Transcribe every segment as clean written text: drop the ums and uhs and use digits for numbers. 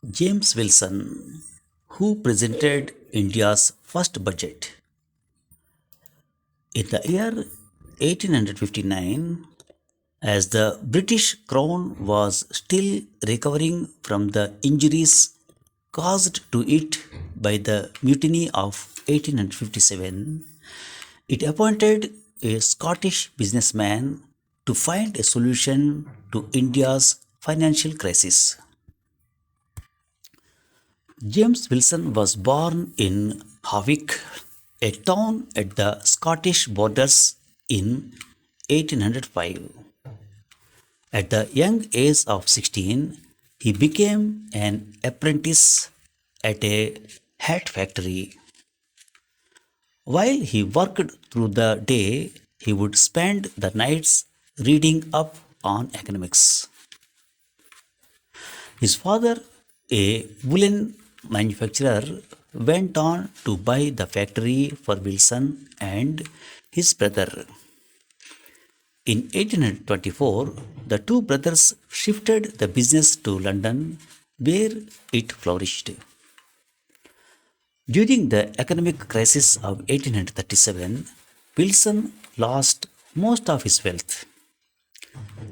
James Wilson, who presented India's first budget. In the year 1859, as the British Crown was still recovering from the injuries caused to it by the Mutiny of 1857, it appointed a Scottish businessman to find a solution to India's financial crisis. James Wilson was born in Hawick, a town at the Scottish borders, in 1805. At the young age of 16, he became an apprentice at a hat factory. While he worked through the day, he would spend the nights reading up on economics. His father, a woolen manufacturer, went on to buy the factory for Wilson and his brother. In 1824, the two brothers shifted the business to London, where it flourished. During the economic crisis of 1837, Wilson lost most of his wealth.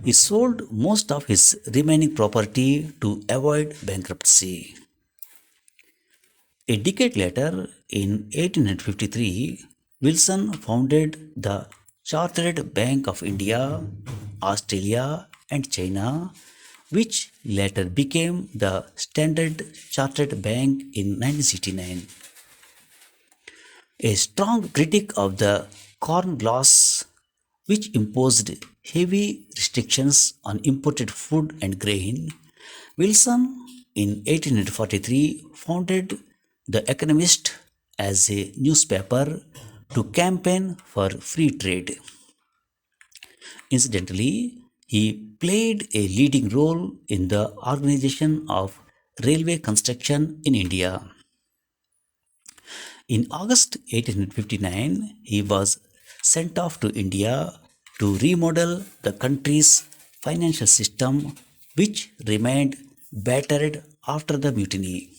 He sold most of his remaining property to avoid bankruptcy. A decade later, in 1853, Wilson founded the Chartered Bank of India, Australia, and China, which later became the Standard Chartered Bank in 1969. A strong critic of the Corn Laws, which imposed heavy restrictions on imported food and grain, Wilson in 1843 founded The Economist as a newspaper to campaign for free trade. Incidentally, he played a leading role in the organization of railway construction in India. In August 1859, he was sent off to India to remodel the country's financial system, which remained battered after the mutiny.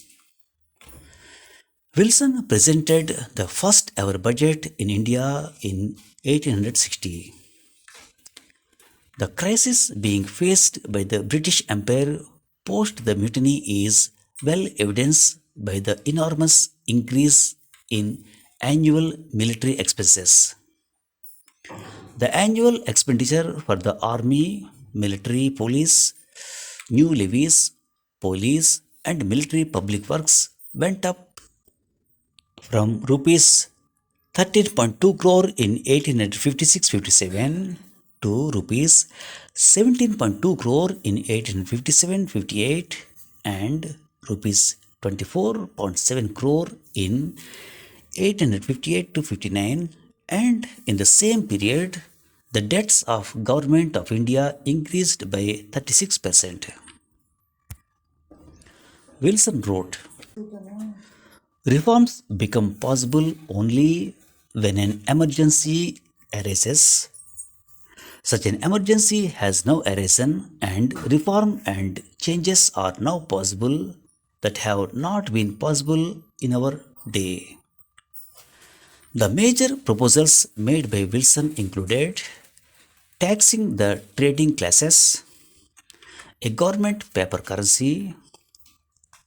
Wilson presented the first ever budget in India in 1860. The crisis being faced by the British Empire post the mutiny is well evidenced by the enormous increase in annual military expenses. The annual expenditure for the army, military, police, new levies, police, and military public works went up from rupees 13.2 crore in 1856-57 to rupees 17.2 crore in 1857-58 and rupees 24.7 crore in 1858 to 59, and in the same period the debts of government of India increased by 36%. Wilson wrote, reforms become possible only when an emergency arises. Such an emergency has now arisen, and reform and changes are now possible that have not been possible in our day. The major proposals made by Wilson included taxing the trading classes, a government paper currency,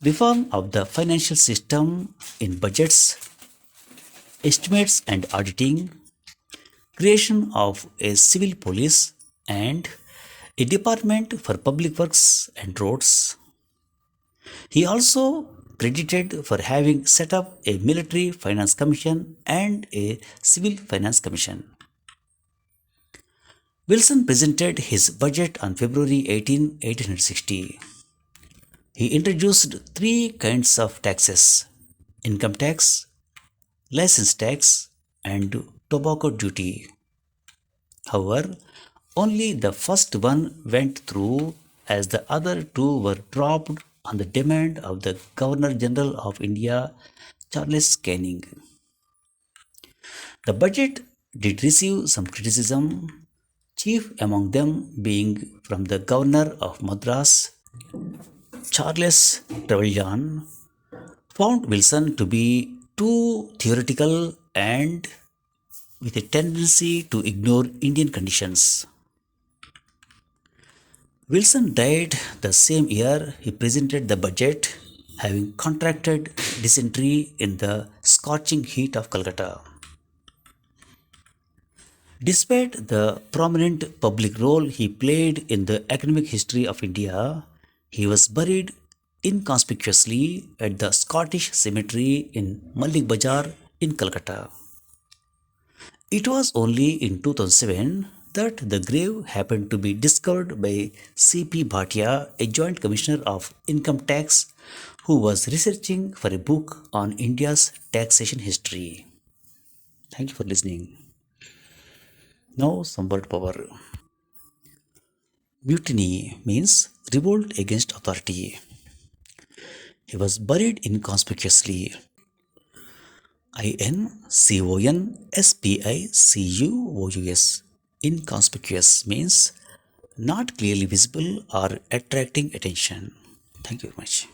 reform of the financial system in budgets, estimates and auditing, creation of a civil police and a department for public works and roads. He also credited for having set up a military finance commission and a civil finance commission. Wilson presented his budget on February 18, 1860. He introduced three kinds of taxes: income tax, license tax, and tobacco duty. However, only the first one went through, as the other two were dropped on the demand of the Governor General of India, Charles Canning. The budget did receive some criticism, chief among them being from the Governor of Madras, Charles Trevelyan found Wilson to be too theoretical and with a tendency to ignore Indian conditions. Wilson died the same year he presented the budget, having contracted dysentery in the scorching heat of Calcutta. Despite the prominent public role he played in the academic history of India, he was buried inconspicuously at the Scottish Cemetery in Malik Bazar in Calcutta. It was only in 2007 that the grave happened to be discovered by C.P. Bhatia, a joint commissioner of income tax who was researching for a book on India's taxation history. Thank you for listening. Now, some word power. Mutiny means revolt against authority. He was buried inconspicuously. Inconspicuous. Inconspicuous means not clearly visible or attracting attention. Thank you very much.